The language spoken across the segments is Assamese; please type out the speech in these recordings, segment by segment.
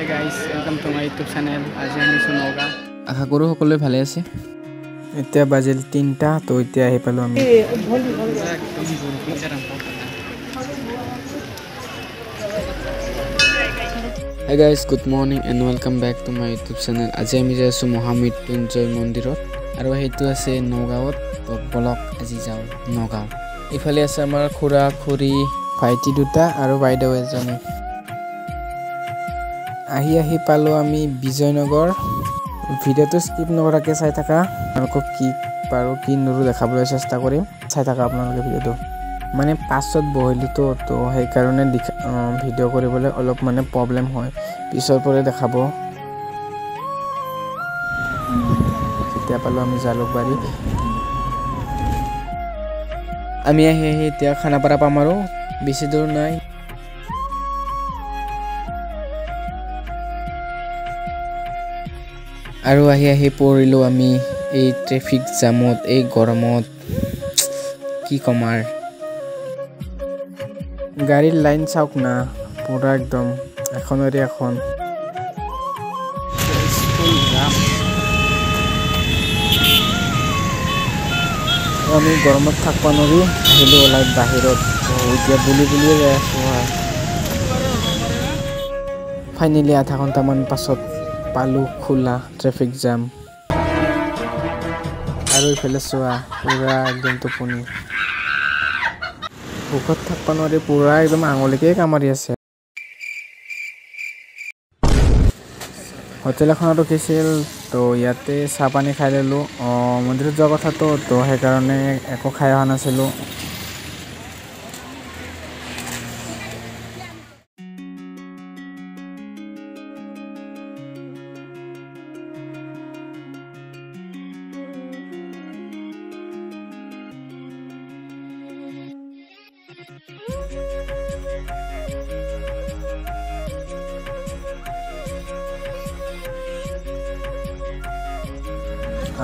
Hey guys, welcome to my YouTube channel. আজি আমি Noagan. আশা কৰো সকলোৱে ভালে আছে। এতিয়া বাজিল 3টা তো এতিয়া আহি পালো আমি। Hey guys, good morning and welcome back to my YouTube channel. আজি আমি যাই আছো Maha Mrityunjay মন্দিৰত আৰু হেতু আছে নগাঁৱত। তো ব্লগ আজি যাও নগাঁও। ইফালে আছে আমাৰ খুৰা খুৰী ভাইটি দুটা আৰু বাইদেউ এজনী। আহি পালো আমি বিজয়নগৰ। ভিডিওটো স্কিপ নকৰাকৈ চাই থাকা। আপোনালোকক কি পাৰো কি নৰু দেখাবলৈ চেষ্টা কৰিম। চাই থাকা আপোনালোকে ভিডিওটো। মানে পাছত বহিলি তো সেই কাৰণে ভিডিও কৰিবলৈ অলপ মানে প্ৰবলেম হয়। পিছৰ পৰা দেখাব। এতিয়া পালো আমি জালুকবাৰী। আমি আহি এতিয়া খানাপাৰা পাম আৰু বেছি দূৰ নাই। আৰু আহি পৰিলো আমি এই ট্ৰেফিক জামত এই গৰমত কি কমাৰ গাড়ীৰ লাইন চাওক না পুৰা একদম এখনৰে এখন ফুল জাম। আমি গৰমত থাকিব নোৱাৰি আহিলো ওলাই বাহিৰত। এতিয়া বুলিয়ে যাই আছো। ফাইনেলি আধা ঘণ্টামান পাছত পালো খোলা ট্ৰেফিক জাম। আৰু ইফালে চোৱা পুৰা একদম টোপনি। ভোকত থাকিব নোৱাৰি পুৰা একদম আঙুলিকে কামুৰি আছে। হোটেল এখনত ৰখিছিল তো ইয়াতে চাহ পানী খাই ললো। মন্দিৰত যোৱা কথাটো তো সেইকাৰণে একো খাই অহা নাছিলো।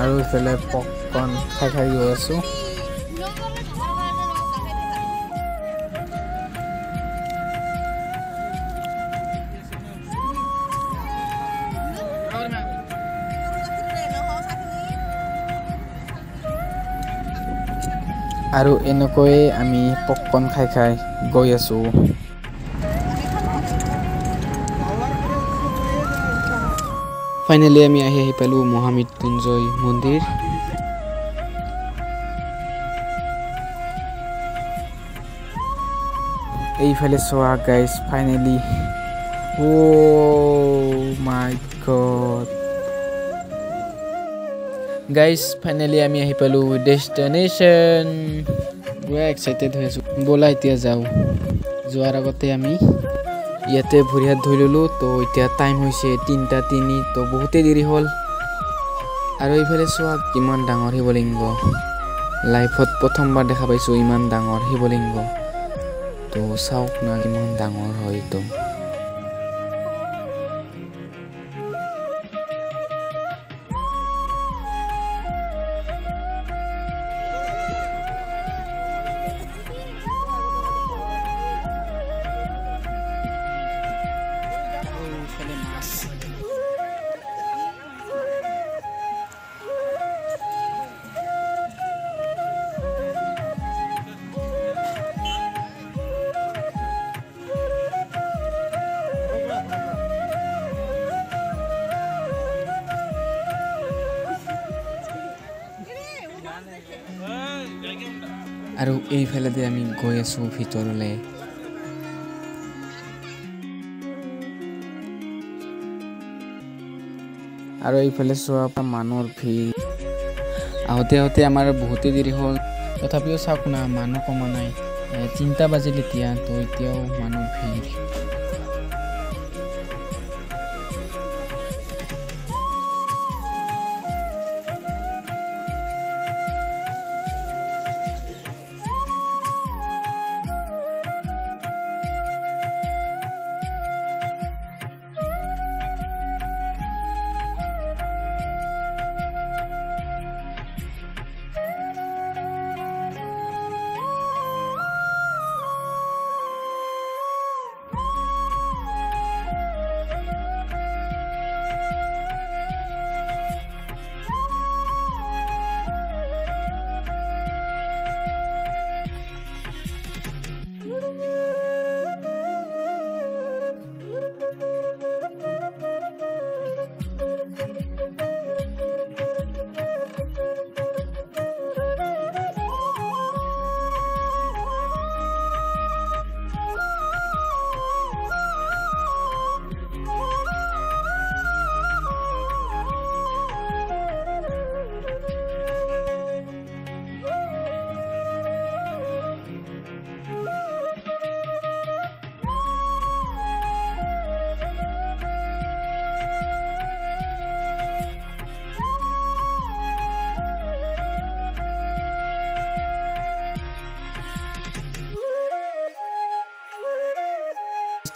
আৰু ইফালে পপকৰ্ণ খাই গৈ আছো। আৰু এনেকৈয়ে আমি পপকৰ্ণ খাই গৈ আছো। ফাইনেলি আমি আহি পালো Maha Mrityunjay মন্দিৰ। এইফালে চোৱা গাইজ ফাইনেলি ও মাই গড গাইজ ফাইনেলি আমি আহি পালো ডেষ্টিনেশ্যন। পুৰা এক্সাইটেড হৈ আছো। ব'লা এতিয়া যাওঁ। যোৱাৰ আগতে আমি ইয়াতে ভৰি হাত ধুই ললো। তো এতিয়া টাইম হৈছে 3:03 তো বহুতেই দেৰি হ'ল। আৰু এইফালে চোৱা কিমান ডাঙৰ শিৱলিংগ। লাইফত প্ৰথমবাৰ দেখা পাইছো ইমান ডাঙৰ শিৱলিংগ। তো চাওক না কিমান ডাঙৰ হয় তো। আৰু এইফালে দি আমি গৈ আছো ভিতৰলৈ। আৰু এইফালে চোৱা মানুহৰ ভিৰ। আহোঁতে আমাৰ বহুতেই দেৰি হ'ল। তথাপিও চাওক না মানুহ কমা নাই। 3টা বাজিল এতিয়া তো এতিয়াও মানুহৰ ভিৰ।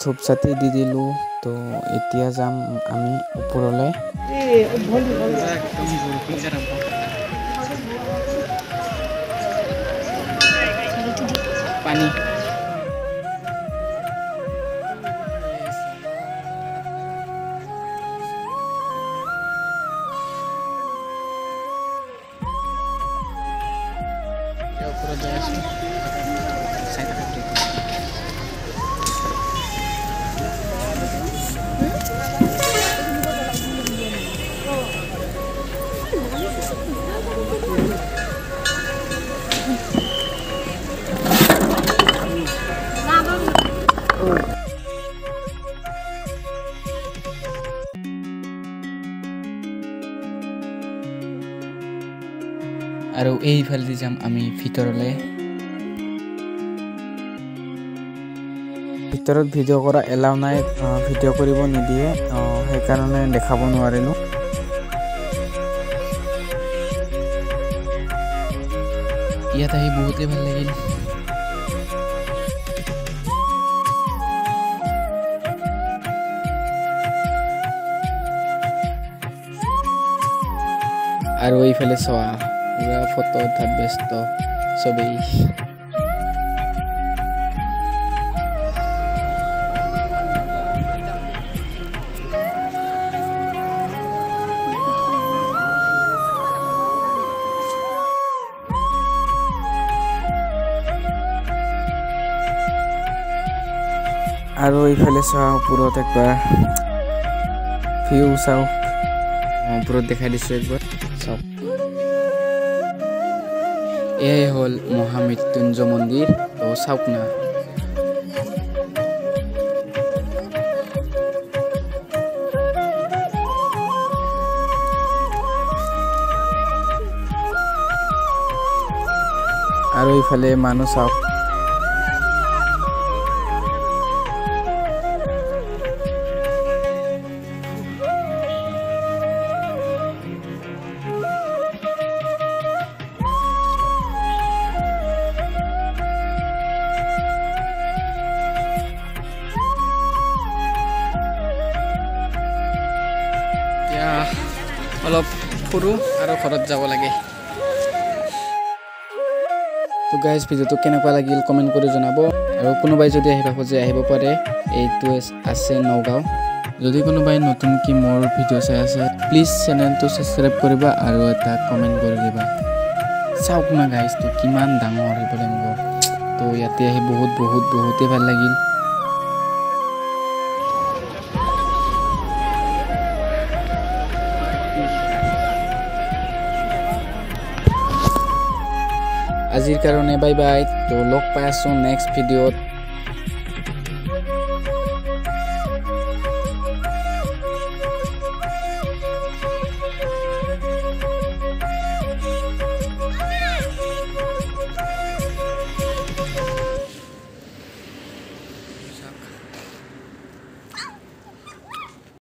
ধূপ চাতি দি দিলোঁ তো এতিয়া যাম আমি ওপৰলৈ পানী ওপৰত যাই আছোঁ চাই থাকা আৰু এইফালে যাম আমি ভিতৰলৈ ভিতৰত ভিডিঅ' কৰা এলাও নাই ভিডিঅ' কৰিব নিদিয়ে সেইকাৰণে দেখাব নোৱাৰিলোঁ ইয়াত আহি বহুতেই ভাল লাগিল আৰু এইফালে চোৱা পুৰা ফটো উঠাত ব্যস্ত চবেই আৰু এইফালে চোৱা ওপৰত একবাৰ ভিউ চাওক ওপৰত দেখাই দিছোঁ একবাৰ চাওক এয়াই হ'ল মহা মৃত্যুঞ্জয় মন্দিৰ তো চাওক না আৰু এইফালে মানুহ চাওক অলপ ফুৰো আৰু ঘৰত যাব লাগে তো গাইজ ভিডিঅ'টো কেনেকুৱা লাগিল কমেণ্ট কৰি জনাব আৰু কোনোবাই যদি আহিব খোজে আহিব পাৰে এইটো আছে নগাঁও যদি কোনোবাই নতুনকৈ মোৰ ভিডিঅ' চাই আছে প্লিজ চেনেলটো ছাবস্ক্ৰাইব কৰিবা আৰু এটা কমেণ্ট কৰি দিবা চাওক না গাইজটো কিমান ডাঙৰ শিৱলিংগ তো ইয়াতে আহি বহুতেই ভাল লাগিল আজিৰ কাৰণে বাই বাই তো লগ পাই আছোঁ নেক্সট ভিডিঅ'ত